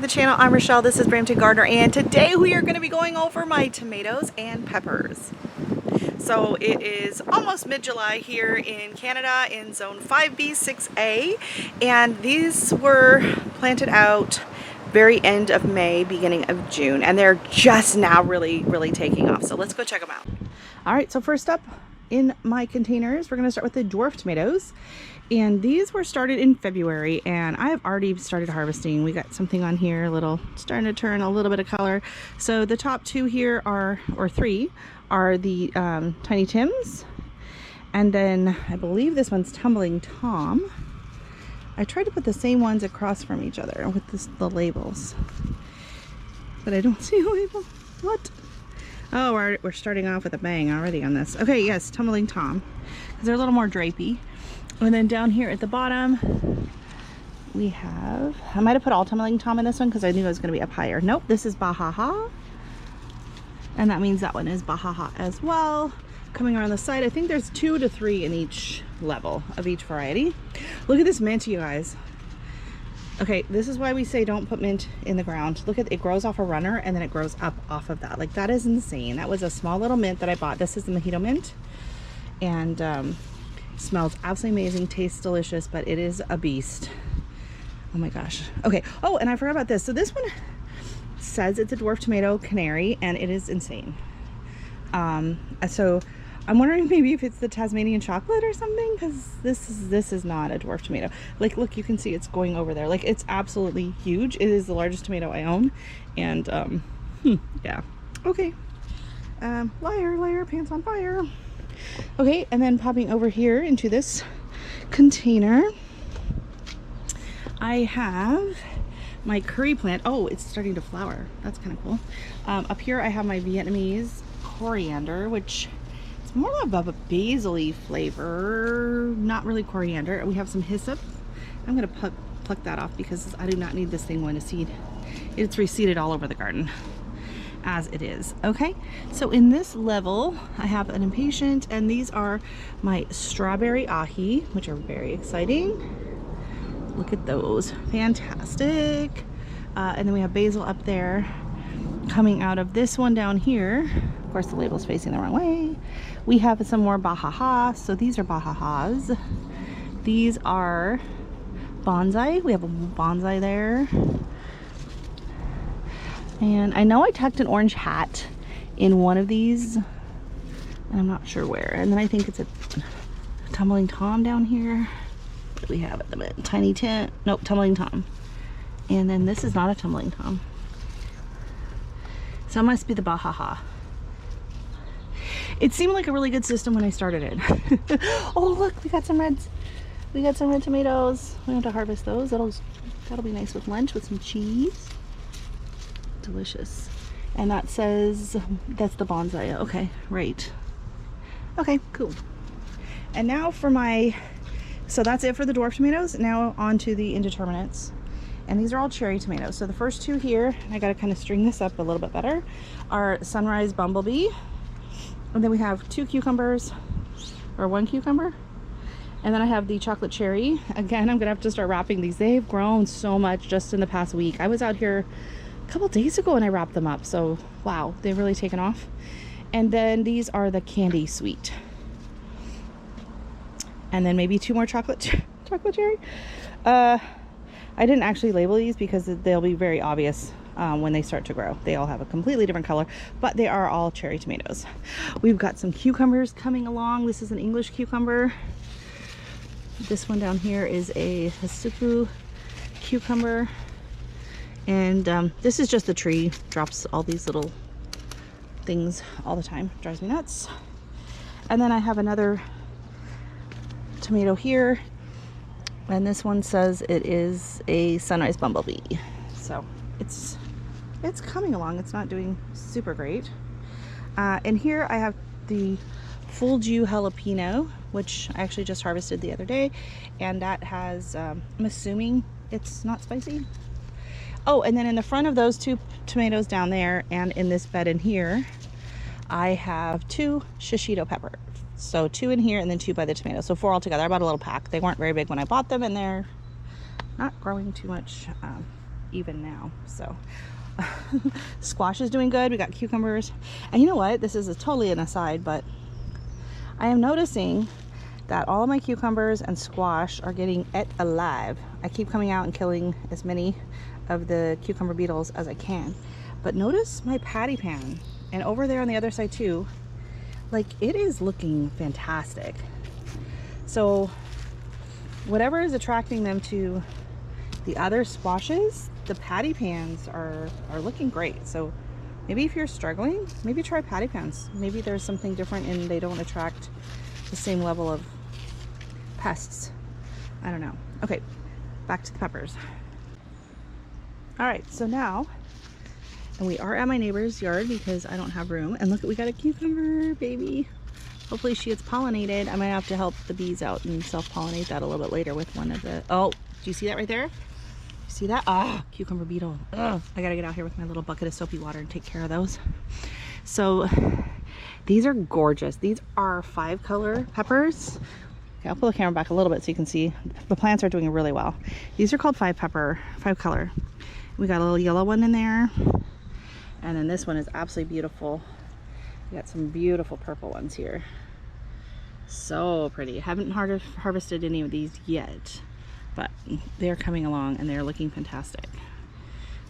the channel. I'm Rochelle, this is Brampton Gardener, and today we are going to be going over my tomatoes and peppers. So it is almost mid-July here in Canada in zone 5B, 6A, and these were planted out very end of May, beginning of June, and they're just now really taking off. So let's go check them out. All right, so first up in my containers, we're going to start with the dwarf tomatoes. And these were started in February, and I've already started harvesting. We got something on here, starting to turn a little bit of color. So the top two here are, or three, are the Tiny Tims. And then I believe this one's Tumbling Tom. I tried to put the same ones across from each other with the labels, but I don't see a label. What? Oh, we're starting off with a bang already on this. Okay, yes, Tumbling Tom, because they're a little more drapey. And then down here at the bottom, we have, I might have put all Tumbling Tom in this one because I knew it was going to be up higher. Nope, this is Bahaha. And that means that one is Bahaha as well. Coming around the side, I think there's 2 to 3 in each level of each variety. Look at this mint, you guys. Okay, this is why we say don't put mint in the ground. Look at it, grows off a runner and then it grows up off of that. Like, that is insane. That was a small little mint that I bought. This is the mojito mint. And smells absolutely amazing, tastes delicious, but it is a beast. Oh my gosh. Okay. Oh, and I forgot about this. So this one says it's a dwarf tomato canary, and it is insane. So I'm wondering maybe if it's the Tasmanian chocolate or something, because this is not a dwarf tomato. Like, look, you can see it's going over there. Like, it's absolutely huge. It is the largest tomato I own, and yeah. Okay. Liar, pants on fire. Okay, and then popping over here into this container, I have my curry plant. Oh, it's starting to flower. That's kind of cool. Up here I have my Vietnamese coriander, which it's more of a basil-y flavor, not really coriander. We have some hyssop. I'm going to pluck that off because I do not need this thing going to seed. It's reseeded all over the garden as it is. Okay, so in this level I have an impatient, and these are my strawberry ahi, which are very exciting. Look at those, fantastic. And then we have basil up there. Coming out of this one down here, of course the label's facing the wrong way, we have some more bahaha. So these are bahahas. These are bonsai. We have a bonsai there. And I know I tucked an orange hat in one of these, and I'm not sure where. And then I think it's a Tumbling Tom down here. What do we have at the minute? Tiny Tim. Nope, Tumbling Tom. And then this is not a Tumbling Tom. So it must be the Bahaha. It seemed like a really good system when I started it. Oh, look, we got some reds. We got some red tomatoes. We have to harvest those. That'll be nice with lunch with some cheese. Delicious. And that says that's the bonsai. Okay, right. Okay, cool. And now for so that's it for the dwarf tomatoes. Now on to the indeterminates, and these are all cherry tomatoes. So the first two here, I got to kind of string this up a little bit better, are Sunrise Bumblebee, and then we have 2 cucumbers, or 1 cucumber, and then I have the chocolate cherry. Again, I'm gonna have to start wrapping these. They've grown so much just in the past week. I was out here a couple days ago and I wrapped them up, so wow, they've really taken off. And then these are the candy sweet, and then maybe 2 more chocolate cherry. I didn't actually label these because they'll be very obvious when they start to grow. They all have a completely different color, but they are all cherry tomatoes. We've got some cucumbers coming along. This is an English cucumber. This one down here is a Hasuku cucumber. And this is just the tree, drops all these little things all the time. Drives me nuts. And then I have another tomato here, and this one says it is a Sunrise Bumblebee. So it's coming along. It's not doing super great. And here I have the Full Jew jalapeno, which I actually just harvested the other day, and that has I'm assuming it's not spicy. Oh, and then in the front of those 2 tomatoes down there, and in this bed in here, I have 2 shishito peppers. So 2 in here and then 2 by the tomato. So 4 altogether. I bought a little pack. They weren't very big when I bought them, and they're not growing too much even now. So squash is doing good. We got cucumbers. And you know what? This is totally an aside, but I am noticing that all of my cucumbers and squash are getting et alive. I keep coming out and killing as many of the cucumber beetles as I can. But notice my patty pan, and over there on the other side too, like it is looking fantastic. So whatever is attracting them to the other squashes, the patty pans are looking great. So maybe if you're struggling, maybe try patty pans. Maybe there's something different and they don't attract the same level of pests. I don't know. Okay, back to the peppers. All right, so now, and we are at my neighbor's yard because I don't have room. And look, we got a cucumber baby. Hopefully she gets pollinated. I might have to help the bees out and self-pollinate that a little bit later with one of the, oh, do you see that right there? You see that? Ah, cucumber beetle. Ugh. I gotta get out here with my little bucket of soapy water and take care of those. So these are gorgeous. These are 5-color peppers. Okay, I'll pull the camera back a little bit so you can see. The plants are doing really well. These are called 5-color. We got a little yellow one in there. And then this one is absolutely beautiful. We got some beautiful purple ones here. So pretty. Haven't harvested any of these yet, but they're coming along and they're looking fantastic.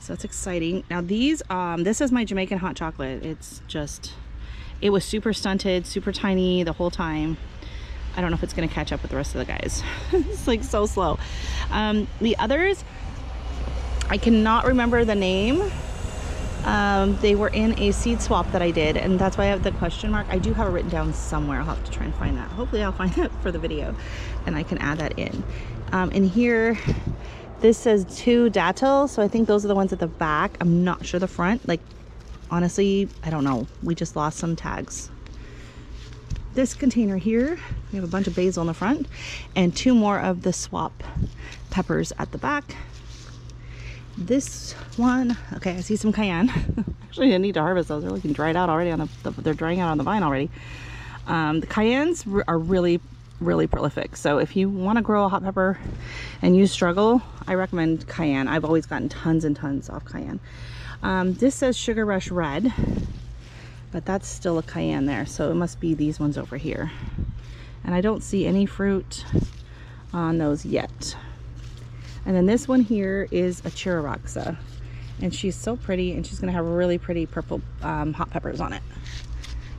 So that's exciting. Now these, this is my Jamaican hot chocolate. It's just, it was super stunted, super tiny the whole time. I don't know if it's gonna catch up with the rest of the guys. It's like so slow. The others, I cannot remember the name. They were in a seed swap that I did, and that's why I have the question mark. I do have it written down somewhere. I'll have to try and find that. Hopefully I'll find that for the video and I can add that in. And here, this says 2 datil, so I think those are the ones at the back. I'm not sure the front. Like, honestly, I don't know. We just lost some tags. This container here, we have a bunch of basil in the front and 2 more of the swap peppers at the back. This one, okay, I see some cayenne. Actually, I didn't need to harvest those. They're looking dried out already on they're drying out on the vine already. The cayennes are really prolific. So if you want to grow a hot pepper and you struggle, I recommend cayenne. I've always gotten tons and tons off cayenne. This says Sugar Rush Red, but that's still a cayenne there. So it must be these ones over here. And I don't see any fruit on those yet. And then this one here is a Chiraroxa, and she's so pretty, and she's gonna have really pretty purple hot peppers on it.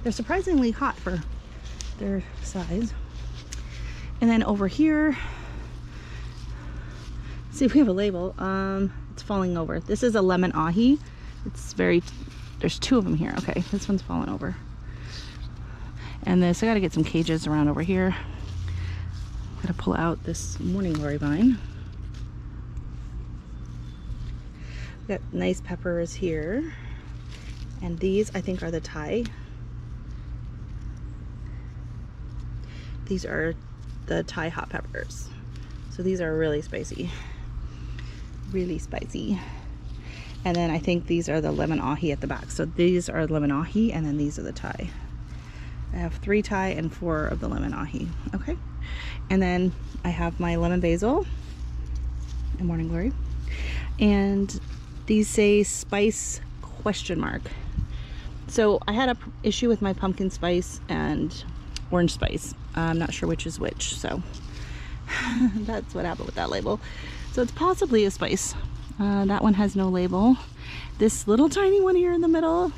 They're surprisingly hot for their size. And then over here, see if we have a label. It's falling over. This is a lemon ahi. It's very, there's 2 of them here. Okay, this one's falling over. And this, I gotta get some cages around over here. Gotta pull out this morning glory vine. Got nice peppers here, and these I think are the Thai. These are the Thai hot peppers. So these are really spicy. Really spicy. And then I think these are the lemon ahi at the back. So these are lemon ahi, and then these are the Thai. I have 3 Thai and 4 of the lemon ahi. Okay. And then I have my lemon basil and morning glory. And these say spice question mark. So I had a issue with my pumpkin spice and orange spice. I'm not sure which is which, so that's what happened with that label. So it's possibly a spice. That one has no label. This little tiny one here in the middle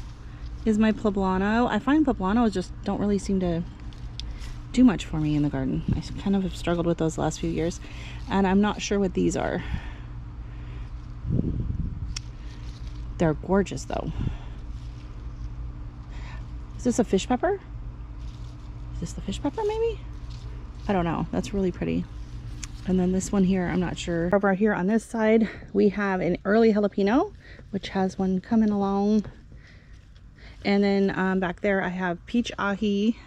is my poblano. I find poblanos just don't really seem to do much for me in the garden. I kind of have struggled with those the last few years, and I'm not sure what these are. They're gorgeous though. Is this a fish pepper? Is this the fish pepper maybe? I don't know. That's really pretty. And then this one here, I'm not sure. Over here on this side, we have an early jalapeno, which has one coming along. And then back there, I have peach ahi.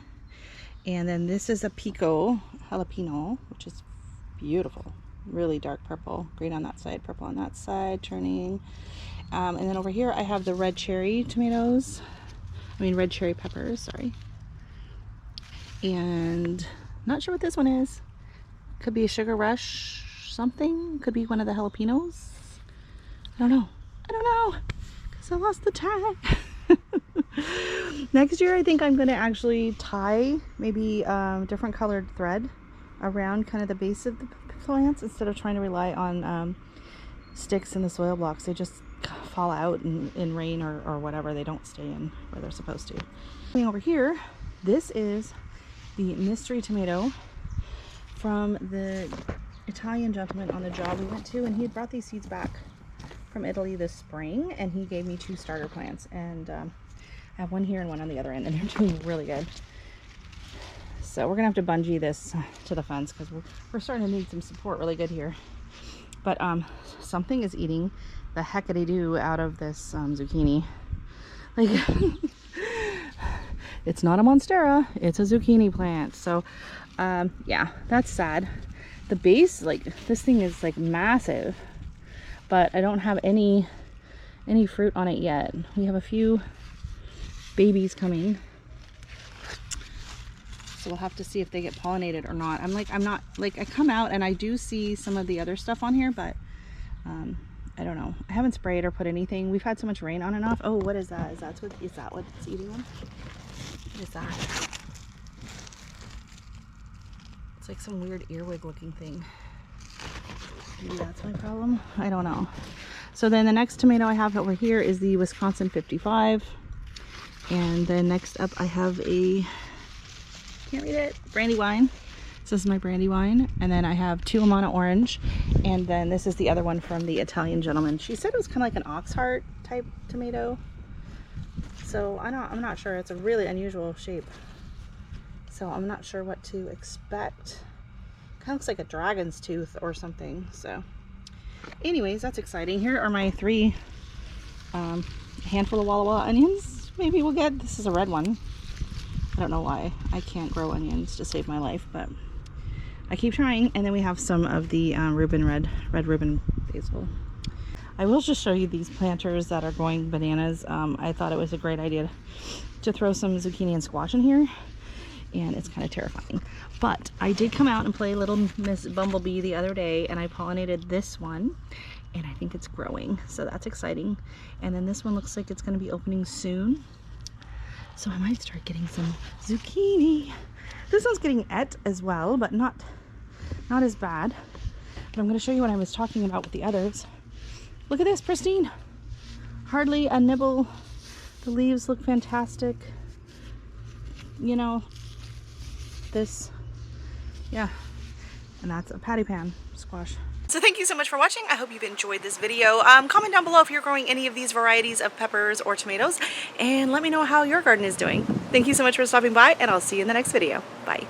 And then this is a pico jalapeno, which is beautiful. Really dark purple. Green on that side, purple on that side, turning. And then over here, I have the red cherry tomatoes. I mean, red cherry peppers, sorry. And not sure what this one is. Could be a Sugar Rush something. Could be one of the jalapenos. don't know. I don't know, because I lost the tag. Next year I think I'm going to actually tie maybe different colored thread around kind of the base of the plants instead of trying to rely on sticks in the soil blocks. They just fall out in rain or whatever. They don't stay in where they're supposed to. Coming over here, this is the mystery tomato from the Italian gentleman on the job we went to, and he had brought these seeds back from Italy this spring, and he gave me 2 starter plants, and I have one here and one on the other end, and they're doing really good. So we're gonna have to bungee this to the fence because we're starting to need some support really good here. But something is eating the heckity-doo out of this zucchini. Like, it's not a monstera, it's a zucchini plant. So yeah, that's sad. The base, like, this thing is like massive, but I don't have any fruit on it yet. We have a few babies coming, so we'll have to see if they get pollinated or not. I'm not like, I come out and I do see some of the other stuff on here, but I don't know. I haven't sprayed or put anything. We've had so much rain on and off. Oh, what is that? Is that what it's eating on? What is that? It's like some weird earwig looking thing. Maybe that's my problem. I don't know. So then the next tomato I have over here is the Wisconsin 55. And then next up I have a, can't read it, Brandywine. So this is my Brandywine. And then I have 2 Amana orange. And then this is the other one from the Italian gentleman. She said it was kind of like an ox heart type tomato. So I'm not sure. It's a really unusual shape. So I'm not sure what to expect. Kind of looks like a dragon's tooth or something. So anyways, that's exciting. Here are my 3 handful of Walla Walla onions. Maybe we'll get, this is a red one. I don't know why I can't grow onions to save my life, but I keep trying. And then we have some of the red ribbon basil. I will just show you these planters that are going bananas. I thought it was a great idea to throw some zucchini and squash in here, and it's kind of terrifying. But I did come out and play Little Miss Bumblebee the other day, and I pollinated this one, and I think it's growing, so that's exciting. And then this one looks like it's going to be opening soon, so I might start getting some zucchini. This one's getting et as well, but not as bad. But I'm going to show you what I was talking about with the others. Look at this, pristine. Hardly a nibble. The leaves look fantastic. You know, this, yeah, and that's a patty pan squash. So thank you so much for watching. I hope you've enjoyed this video. Comment down below if you're growing any of these varieties of peppers or tomatoes, and let me know how your garden is doing. Thank you so much for stopping by, and I'll see you in the next video. Bye.